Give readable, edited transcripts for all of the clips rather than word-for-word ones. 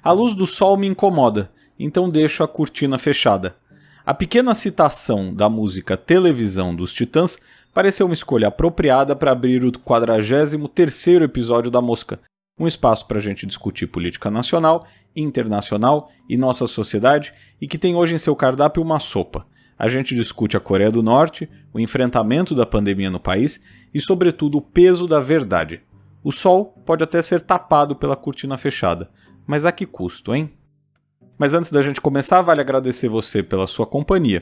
A luz do sol me incomoda, então deixo a cortina fechada. A pequena citação da música Televisão dos Titãs pareceu uma escolha apropriada para abrir o 43º episódio da Mosca, um espaço para a gente discutir política nacional, internacional e nossa sociedade, e que tem hoje em seu cardápio uma sopa. A gente discute a Coreia do Norte, o enfrentamento da pandemia no país e, sobretudo, o peso da verdade. O sol pode até ser tapado pela cortina fechada, mas a que custo, hein? Mas antes da gente começar, vale agradecer você pela sua companhia.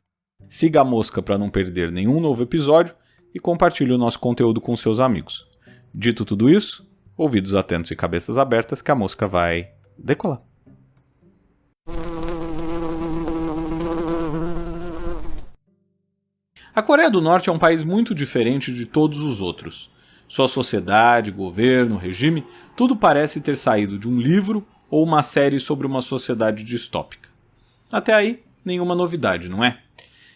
Siga a Mosca para não perder nenhum novo episódio e compartilhe o nosso conteúdo com seus amigos. Dito tudo isso, ouvidos atentos e cabeças abertas que a Mosca vai decolar. A Coreia do Norte é um país muito diferente de todos os outros. Sua sociedade, governo, regime, tudo parece ter saído de um livro ou uma série sobre uma sociedade distópica. Até aí, nenhuma novidade, não é?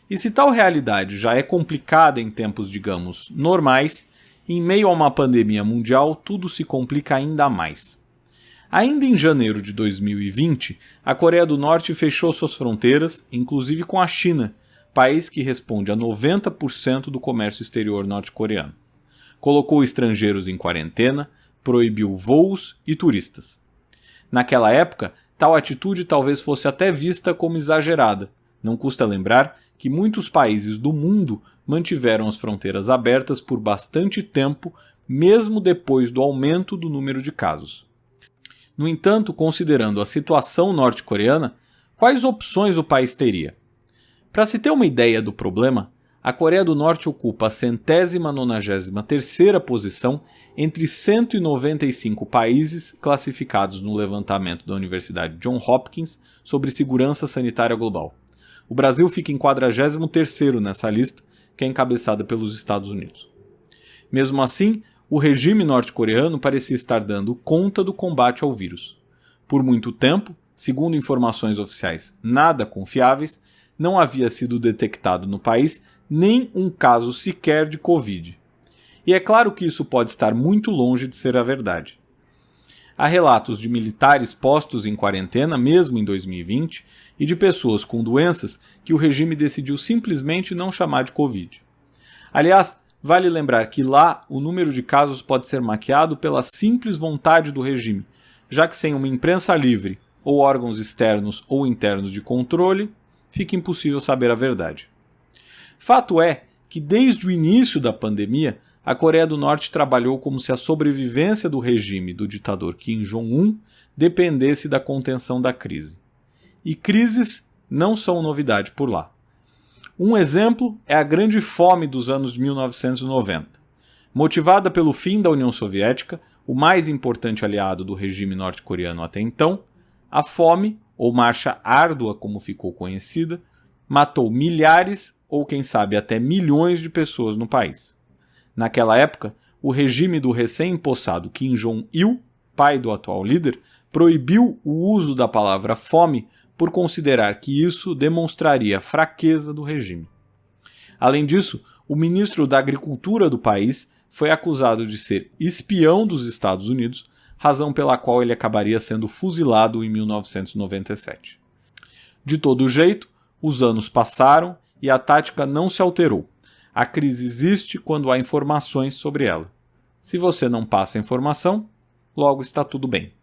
E se tal realidade já é complicada em tempos, digamos, normais, em meio a uma pandemia mundial, tudo se complica ainda mais. Ainda em janeiro de 2020, a Coreia do Norte fechou suas fronteiras, inclusive com a China, país que responde a 90% do comércio exterior norte-coreano. Colocou estrangeiros em quarentena, proibiu voos e turistas. Naquela época, tal atitude talvez fosse até vista como exagerada. Não custa lembrar que muitos países do mundo mantiveram as fronteiras abertas por bastante tempo, mesmo depois do aumento do número de casos. No entanto, considerando a situação norte-coreana, quais opções o país teria? Para se ter uma ideia do problema, a Coreia do Norte ocupa a 193ª posição entre 195 países classificados no levantamento da Universidade Johns Hopkins sobre segurança sanitária global. O Brasil fica em 43º nessa lista, que é encabeçada pelos Estados Unidos. Mesmo assim, o regime norte-coreano parecia estar dando conta do combate ao vírus. Por muito tempo, segundo informações oficiais nada confiáveis, não havia sido detectado no país nem um caso sequer de Covid. E é claro que isso pode estar muito longe de ser a verdade. Há relatos de militares postos em quarentena, mesmo em 2020, e de pessoas com doenças que o regime decidiu simplesmente não chamar de Covid. Aliás, vale lembrar que lá o número de casos pode ser maquiado pela simples vontade do regime, já que sem uma imprensa livre, ou órgãos externos ou internos de controle, fica impossível saber a verdade. Fato é que desde o início da pandemia, a Coreia do Norte trabalhou como se a sobrevivência do regime do ditador Kim Jong-un dependesse da contenção da crise. E crises não são novidade por lá. Um exemplo é a Grande Fome dos anos 1990. Motivada pelo fim da União Soviética, o mais importante aliado do regime norte-coreano até então, a fome, ou Marcha Árdua como ficou conhecida, matou milhares ou quem sabe até milhões de pessoas no país. Naquela época, o regime do recém-empossado Kim Jong-il, pai do atual líder, proibiu o uso da palavra fome por considerar que isso demonstraria fraqueza do regime. Além disso, o ministro da Agricultura do país foi acusado de ser espião dos Estados Unidos, razão pela qual ele acabaria sendo fuzilado em 1997. De todo jeito, os anos passaram e a tática não se alterou. A crise existe quando há informações sobre ela. Se você não passa a informação, logo está tudo bem.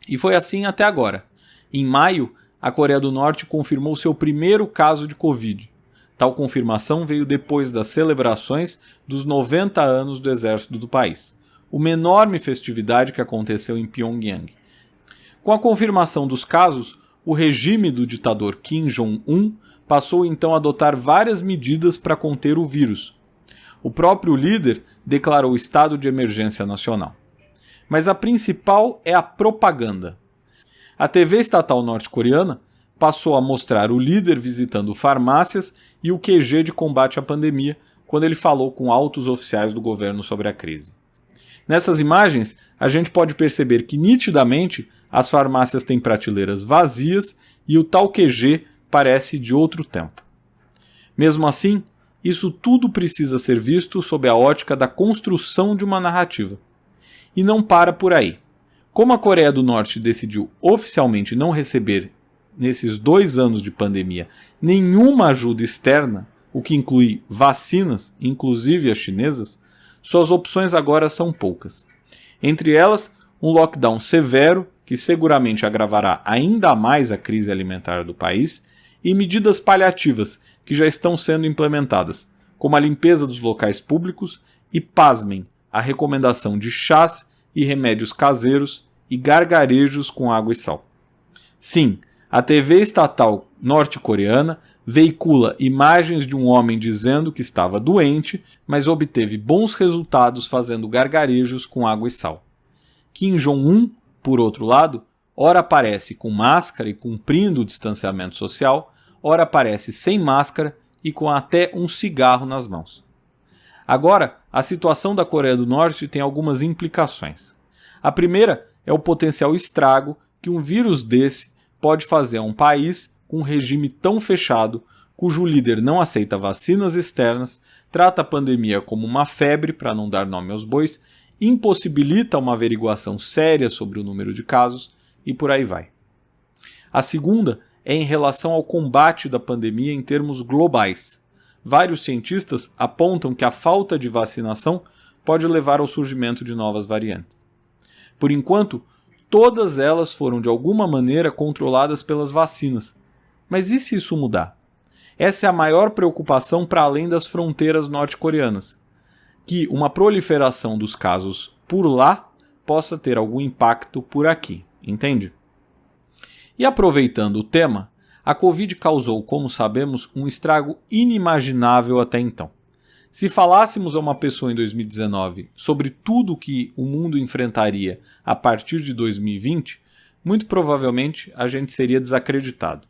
E foi assim até agora. Em maio, a Coreia do Norte confirmou seu primeiro caso de Covid. Tal confirmação veio depois das celebrações dos 90 anos do exército do país, uma enorme festividade que aconteceu em Pyongyang. Com a confirmação dos casos, o regime do ditador Kim Jong-un passou então a adotar várias medidas para conter o vírus. O próprio líder declarou estado de emergência nacional. Mas a principal é a propaganda. A TV estatal norte-coreana passou a mostrar o líder visitando farmácias e o QG de combate à pandemia, quando ele falou com altos oficiais do governo sobre a crise. Nessas imagens, a gente pode perceber que nitidamente as farmácias têm prateleiras vazias e o tal QG parece de outro tempo. Mesmo assim, isso tudo precisa ser visto sob a ótica da construção de uma narrativa. E não para por aí. Como a Coreia do Norte decidiu oficialmente não receber, nesses 2 anos de pandemia, nenhuma ajuda externa, o que inclui vacinas, inclusive as chinesas, suas opções agora são poucas. Entre elas, um lockdown severo, que seguramente agravará ainda mais a crise alimentar do país, e medidas paliativas, que já estão sendo implementadas, como a limpeza dos locais públicos e, pasmem, a recomendação de chás e remédios caseiros e gargarejos com água e sal. Sim, a TV estatal norte-coreana veicula imagens de um homem dizendo que estava doente, mas obteve bons resultados fazendo gargarejos com água e sal. Kim Jong-un, por outro lado, ora aparece com máscara e cumprindo o distanciamento social, ora aparece sem máscara e com até um cigarro nas mãos. Agora, a situação da Coreia do Norte tem algumas implicações. A primeira é o potencial estrago que um vírus desse pode fazer a um país com um regime tão fechado, cujo líder não aceita vacinas externas, trata a pandemia como uma febre, para não dar nome aos bois, impossibilita uma averiguação séria sobre o número de casos e por aí vai. A segunda é em relação ao combate da pandemia em termos globais. Vários cientistas apontam que a falta de vacinação pode levar ao surgimento de novas variantes. Por enquanto, todas elas foram de alguma maneira controladas pelas vacinas. Mas e se isso mudar? Essa é a maior preocupação para além das fronteiras norte-coreanas, que uma proliferação dos casos por lá possa ter algum impacto por aqui, entende? E aproveitando o tema, a Covid causou, como sabemos, um estrago inimaginável até então. Se falássemos a uma pessoa em 2019 sobre tudo o que o mundo enfrentaria a partir de 2020, muito provavelmente a gente seria desacreditado.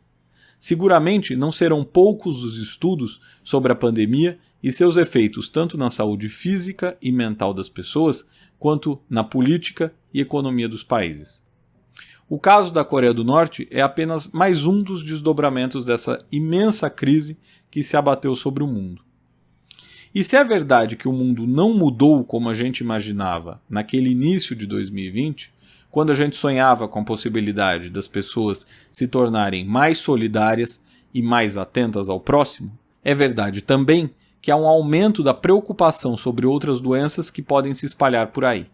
Seguramente não serão poucos os estudos sobre a pandemia e seus efeitos tanto na saúde física e mental das pessoas, quanto na política e economia dos países. O caso da Coreia do Norte é apenas mais um dos desdobramentos dessa imensa crise que se abateu sobre o mundo. E se é verdade que o mundo não mudou como a gente imaginava naquele início de 2020, quando a gente sonhava com a possibilidade das pessoas se tornarem mais solidárias e mais atentas ao próximo, é verdade também que há um aumento da preocupação sobre outras doenças que podem se espalhar por aí.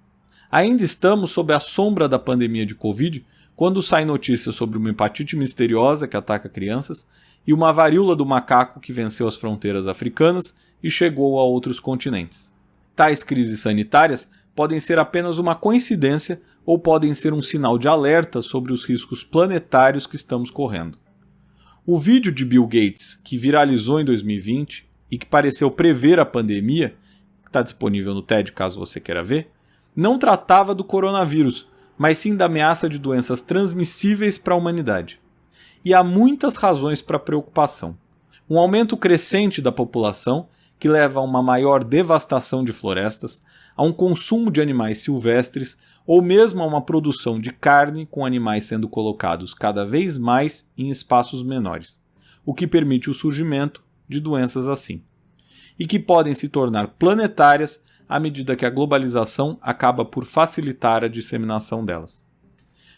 Ainda estamos sob a sombra da pandemia de Covid, quando saem notícias sobre uma hepatite misteriosa que ataca crianças e uma varíola do macaco que venceu as fronteiras africanas e chegou a outros continentes. Tais crises sanitárias podem ser apenas uma coincidência ou podem ser um sinal de alerta sobre os riscos planetários que estamos correndo. O vídeo de Bill Gates, que viralizou em 2020 e que pareceu prever a pandemia, que está disponível no TED caso você queira ver, não tratava do coronavírus, mas sim da ameaça de doenças transmissíveis para a humanidade. E há muitas razões para preocupação. Um aumento crescente da população, que leva a uma maior devastação de florestas, a um consumo de animais silvestres ou mesmo a uma produção de carne com animais sendo colocados cada vez mais em espaços menores, o que permite o surgimento de doenças assim, e que podem se tornar planetárias à medida que a globalização acaba por facilitar a disseminação delas.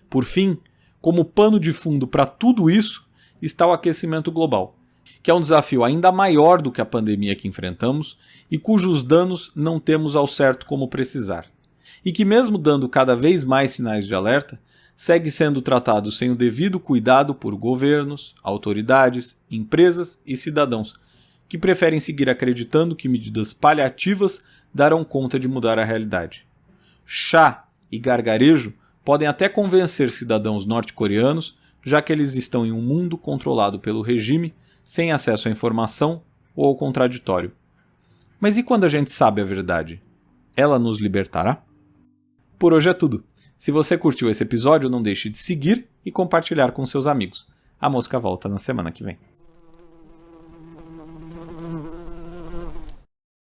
Por fim, como pano de fundo para tudo isso está o aquecimento global, que é um desafio ainda maior do que a pandemia que enfrentamos e cujos danos não temos ao certo como precisar. E que mesmo dando cada vez mais sinais de alerta, segue sendo tratado sem o devido cuidado por governos, autoridades, empresas e cidadãos, que preferem seguir acreditando que medidas paliativas darão conta de mudar a realidade. Chá e gargarejo podem até convencer cidadãos norte-coreanos, já que eles estão em um mundo controlado pelo regime, sem acesso à informação ou ao contraditório. Mas e quando a gente sabe a verdade? Ela nos libertará? Por hoje é tudo. Se você curtiu esse episódio, não deixe de seguir e compartilhar com seus amigos. A Mosca volta na semana que vem.